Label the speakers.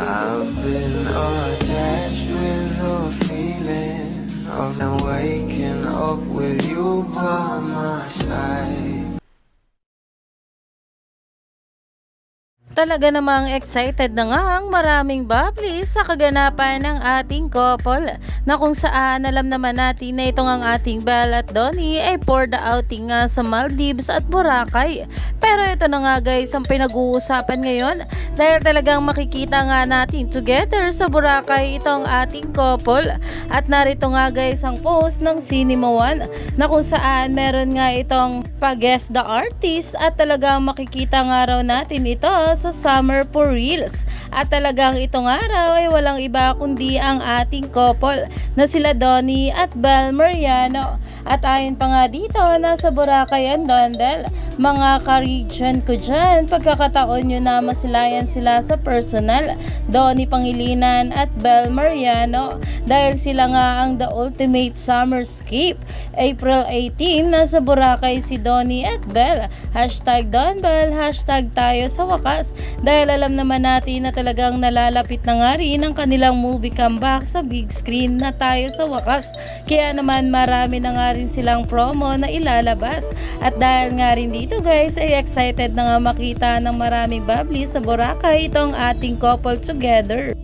Speaker 1: I've been attached with the feeling of not waking up with you by my side.
Speaker 2: Talaga namang excited na nga ang maraming bubbly sa kaganapan ng ating couple na kung saan alam naman natin na itong ang ating Belle at Donnie ay for the outing nga sa Maldives at Boracay. Pero ito na nga guys ang pinag-uusapan ngayon dahil talagang makikita nga natin together sa Boracay itong ating couple. At narito nga guys ang post ng Cinema One na kung saan meron nga itong pag-guest the artist at talagang makikita nga raw natin ito sa Summer for Reels. At talagang itong araw ay walang iba kundi ang ating couple na sila Donnie at Belle Mariano. At ayon pa nga dito, nasa Boracay ang Don Bell. Mga ka-region ko dyan, pagkakataon nyo na masilayan sila sa personal, Donnie Pangilinan at Belle Mariano. Dahil sila nga ang the ultimate summer escape. April 18, nasa Boracay si Donnie at Belle. Hashtag Don Bell, hashtag tayo sa wakas. Dahil alam naman natin na talagang nalalapit na nga rin ang kanilang movie comeback sa big screen na tayo sa wakas. Kaya naman marami na nga rin silang promo na ilalabas. At dahil nga rin dito guys ay excited na nga makita ng maraming bubbly sa Boracay itong ating couple together.